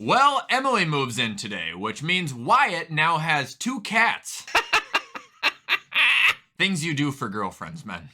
Well, Emily moves in today, which means Wyatt now has 2 cats. Things you do for girlfriends, man.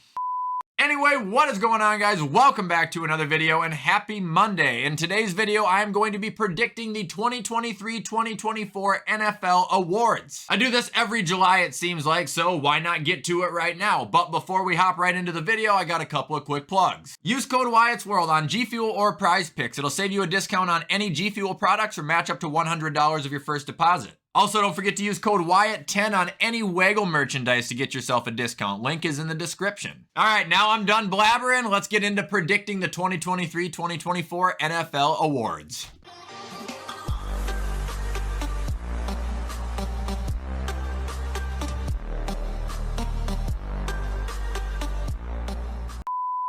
Anyway, what is going on, guys? Welcome back to another video and happy Monday. In today's video, I am going to be predicting the 2023-2024 NFL awards. I do this every July, it seems like, so why not get to it right now? But before we hop right into the video, I got a couple of quick plugs. Use code WyattzWorld on G Fuel or Prize Picks. It'll save you a discount on any G Fuel products or match up to $100 of your first deposit. Also, don't forget to use code WYATT10 on any Waggle merchandise to get yourself a discount. Link is in the description. All right, now I'm done blabbering. Let's get into predicting the 2023-2024 NFL awards.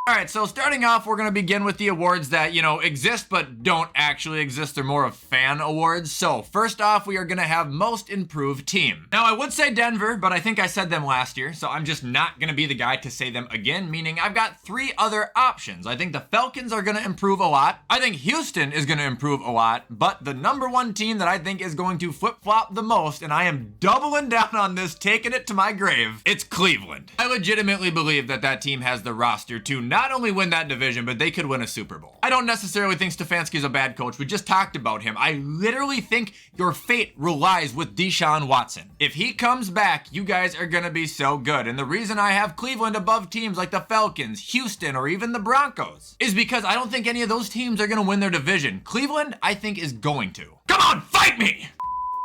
All right, so starting off, we're going to begin with the awards that, exist but don't actually exist. They're more of fan awards. So first off, we are going to have Most Improved Team. Now, I would say Denver, but I think I said them last year, so I'm just not going to be the guy to say them again, meaning I've got 3 other options. I think the Falcons are going to improve a lot. I think Houston is going to improve a lot, but the #1 team that I think is going to flip-flop the most, and I am doubling down on this, taking it to my grave, it's Cleveland. I legitimately believe that that team has the roster to not only win that division, but they could win a Super Bowl. I don't necessarily think Stefanski's a bad coach. We just talked about him. I literally think your fate relies with Deshaun Watson. If he comes back, you guys are going to be so good. And the reason I have Cleveland above teams like the Falcons, Houston, or even the Broncos is because I don't think any of those teams are going to win their division. Cleveland, I think, is going to. Come on, fight me!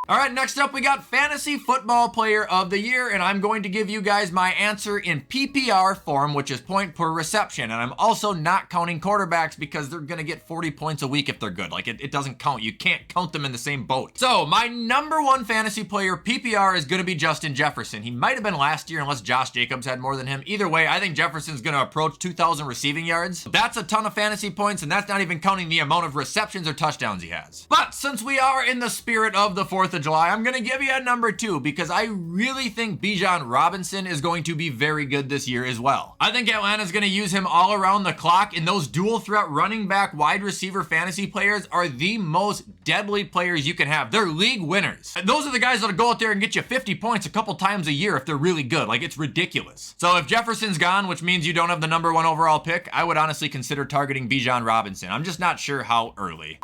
All right, next up, we got Fantasy Football Player of the Year, and I'm going to give you guys my answer in PPR form, which is point per reception, and I'm also not counting quarterbacks because they're going to get 40 points a week if they're good. Like, it doesn't count. You can't count them in the same boat. So, my #1 fantasy player, PPR, is going to be Justin Jefferson. He might have been last year unless Josh Jacobs had more than him. Either way, I think Jefferson's going to approach 2,000 receiving yards. That's a ton of fantasy points, and that's not even counting the amount of receptions or touchdowns he has. But since we are in the spirit of the 4th of July, I'm going to give you a #2 because I really think Bijan Robinson is going to be very good this year as well. I think Atlanta's going to use him all around the clock, and those dual threat running back wide receiver fantasy players are the most deadly players you can have. They're league winners. Those are the guys that'll go out there and get you 50 points a couple times a year if they're really good. Like, it's ridiculous. So if Jefferson's gone, which means you don't have the #1 overall pick, I would honestly consider targeting Bijan Robinson. I'm just not sure how early.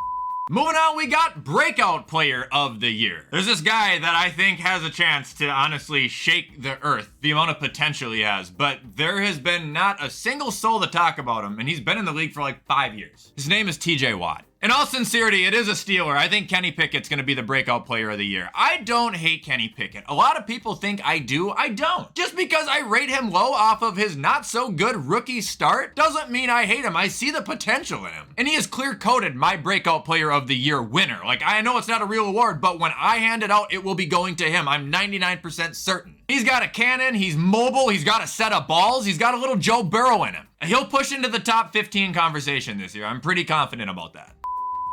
Moving on, we got Breakout Player of the Year. There's this guy that I think has a chance to honestly shake the earth, the amount of potential he has, but there has been not a single soul to talk about him, and he's been in the league for like 5 years. His name is TJ Watt. In all sincerity, it is a Steeler. I think Kenny Pickett's going to be the Breakout Player of the Year. I don't hate Kenny Pickett. A lot of people think I do. I don't. Just because I rate him low off of his not-so-good rookie start doesn't mean I hate him. I see the potential in him. And he is clear-coded my Breakout Player of the Year winner. Like, I know it's not a real award, but when I hand it out, it will be going to him. I'm 99% certain. He's got a cannon. He's mobile. He's got a set of balls. He's got a little Joe Burrow in him. He'll push into the top 15 conversation this year. I'm pretty confident about that.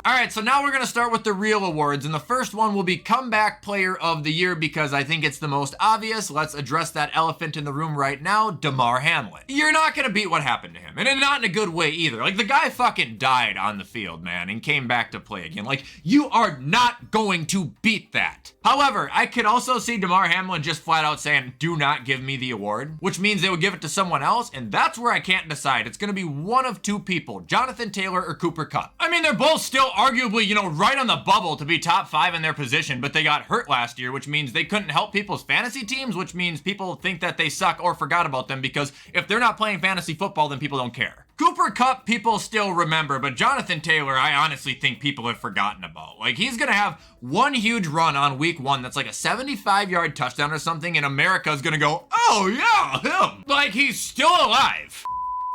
All right, so now we're going to start with the real awards, and the first one will be Comeback Player of the Year because I think it's the most obvious. Let's address that elephant in the room right now, Damar Hamlin. You're not going to beat what happened to him, and not in a good way either. Like, the guy fucking died on the field, man, and came back to play again. Like, you are not going to beat that. However, I could also see Damar Hamlin just flat out saying, do not give me the award, which means they would give it to someone else, and that's where I can't decide. It's going to be one of 2 people, Jonathan Taylor or Cooper Kupp. I mean, they're both still arguably, right on the bubble to be top 5 in their position, but they got hurt last year, which means they couldn't help people's fantasy teams, which means people think that they suck or forgot about them because if they're not playing fantasy football, then people don't care. Cooper Kupp, people still remember, but Jonathan Taylor, I honestly think people have forgotten about. Like, he's going to have one huge run on week 1 that's like a 75-yard touchdown or something, and America's going to go, oh yeah, him. Like, he's still alive.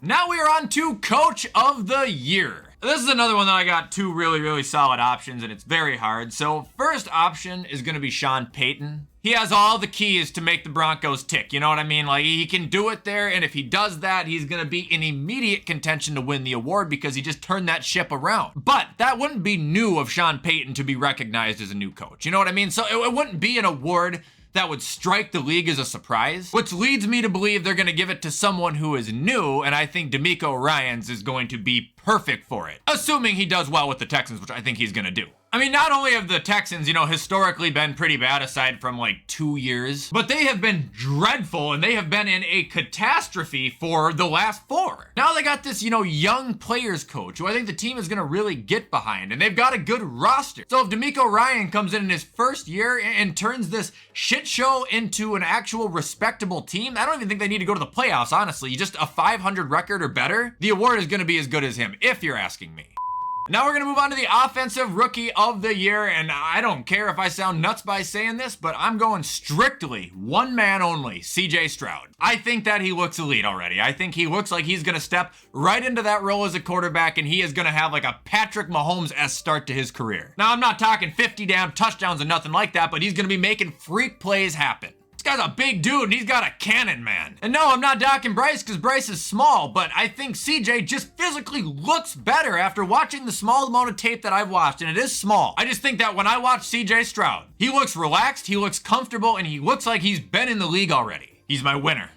Now we are on to Coach of the Year. This is another one that I got 2 really, really solid options, and it's very hard. So first option is going to be Sean Payton. He has all the keys to make the Broncos tick, you know what I mean? Like, he can do it there, and if he does that, he's going to be in immediate contention to win the award because he just turned that ship around. But that wouldn't be new of Sean Payton to be recognized as a new coach, you know what I mean? So it wouldn't be an award that would strike the league as a surprise, which leads me to believe they're going to give it to someone who is new, and I think DeMeco Ryans is going to be perfect for it. Assuming he does well with the Texans, which I think he's gonna do. I mean, not only have the Texans, historically been pretty bad aside from like 2 years, but they have been dreadful and they have been in a catastrophe for the last 4. Now they got this, young players coach who I think the team is gonna really get behind, and they've got a good roster. So if DeMeco Ryan comes in his first year and turns this shit show into an actual respectable team, I don't even think they need to go to the playoffs, honestly. Just a 500 record or better, the award is gonna be as good as him, if you're asking me. Now we're going to move on to the Offensive Rookie of the Year, and I don't care if I sound nuts by saying this, but I'm going strictly one man only, CJ Stroud. I think that he looks elite already. I think he looks like he's going to step right into that role as a quarterback, and he is going to have like a Patrick Mahomes-esque start to his career. Now I'm not talking 50 damn touchdowns and nothing like that, but he's going to be making freak plays happen. This guy's a big dude and he's got a cannon, man. And no, I'm not docking Bryce because Bryce is small, but I think CJ just physically looks better after watching the small amount of tape that I've watched, and it is small. I just think that when I watch CJ Stroud, he looks relaxed, he looks comfortable, and he looks like he's been in the league already. He's my winner.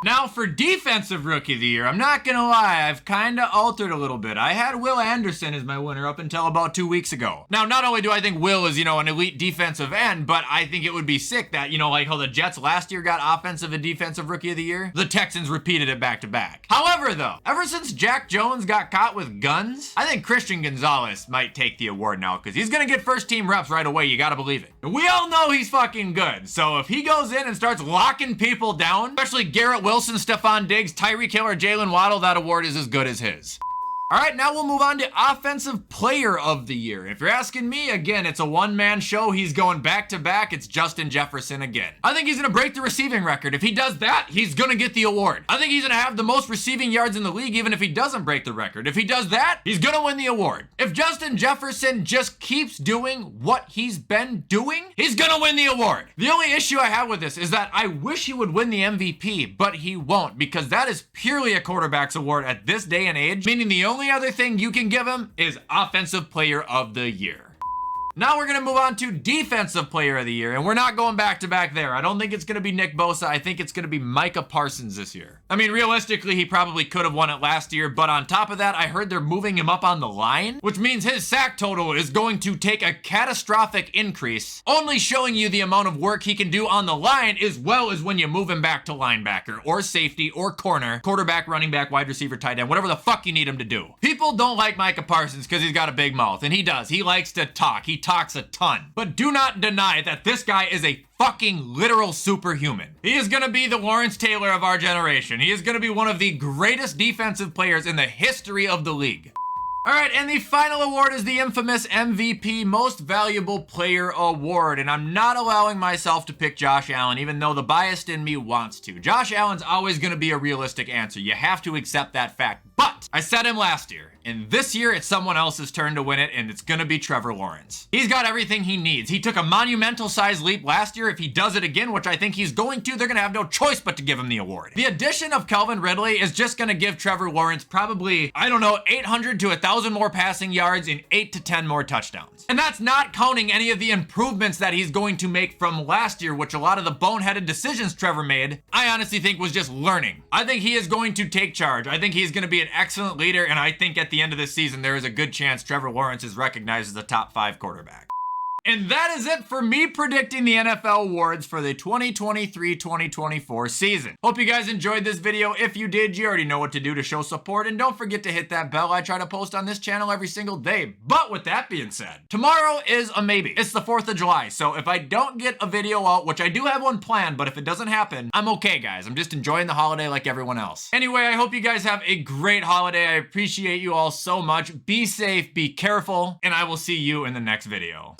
Now for Defensive Rookie of the Year, I'm not gonna lie, I've kinda altered a little bit. I had Will Anderson as my winner up until about 2 weeks ago. Now, not only do I think Will is, an elite defensive end, but I think it would be sick that, like how the Jets last year got Offensive and Defensive Rookie of the Year, the Texans repeated it back to back. However though, ever since Jack Jones got caught with guns, I think Christian Gonzalez might take the award now, because he's gonna get first team reps right away, you gotta believe it. And we all know he's fucking good, so if he goes in and starts locking people down, especially Garrett Wilson, Stephon Diggs, Tyreek Hill, or Jalen Waddle, that award is as good as his. All right, now we'll move on to Offensive Player of the Year. If you're asking me, again, it's a one-man show. He's going back-to-back. It's Justin Jefferson again. I think he's going to break the receiving record. If he does that, he's going to get the award. I think he's going to have the most receiving yards in the league, even if he doesn't break the record. If he does that, he's going to win the award. If Justin Jefferson just keeps doing what he's been doing, he's going to win the award. The only issue I have with this is that I wish he would win the MVP, but he won't, because that is purely a quarterback's award at this day and age, meaning the only other thing you can give him is Offensive Player of the Year. Now we're going to move on to Defensive Player of the Year, and we're not going back to back there. I don't think it's going to be Nick Bosa. I think it's going to be Micah Parsons this year. I mean, realistically, he probably could have won it last year, but on top of that, I heard they're moving him up on the line, which means his sack total is going to take a catastrophic increase, only showing you the amount of work he can do on the line as well as when you move him back to linebacker or safety or corner, quarterback, running back, wide receiver, tight end, whatever the fuck you need him to do. People don't like Micah Parsons because he's got a big mouth, and he does. He likes to talk. He talks a ton. But do not deny that this guy is a fucking literal superhuman. He is gonna be the Lawrence Taylor of our generation. He is gonna be one of the greatest defensive players in the history of the league. All right, and the final award is the infamous MVP, Most Valuable Player Award, and I'm not allowing myself to pick Josh Allen, even though the bias in me wants to. Josh Allen's always gonna be a realistic answer. You have to accept that fact, but I said him last year, and this year it's someone else's turn to win it, and it's gonna be Trevor Lawrence. He's got everything he needs. He took a monumental size leap last year. If he does it again, which I think he's going to, they're gonna have no choice but to give him the award. The addition of Calvin Ridley is just gonna give Trevor Lawrence probably, 800 to 1,000 more passing yards and 8 to 10 more touchdowns. And that's not counting any of the improvements that he's going to make from last year, which a lot of the boneheaded decisions Trevor made, I honestly think was just learning. I think he is going to take charge. I think he's gonna be an excellent leader, and I think at the end of this season, there is a good chance Trevor Lawrence is recognized as a top 5 quarterback. And that is it for me predicting the NFL awards for the 2023-2024 season. Hope you guys enjoyed this video. If you did, you already know what to do to show support, and don't forget to hit that bell. I try to post on this channel every single day. But with that being said, tomorrow is a maybe. It's the 4th of July, so if I don't get a video out, which I do have one planned, but if it doesn't happen, I'm okay, guys. I'm just enjoying the holiday like everyone else. Anyway, I hope you guys have a great holiday. I appreciate you all so much. Be safe, be careful, and I will see you in the next video.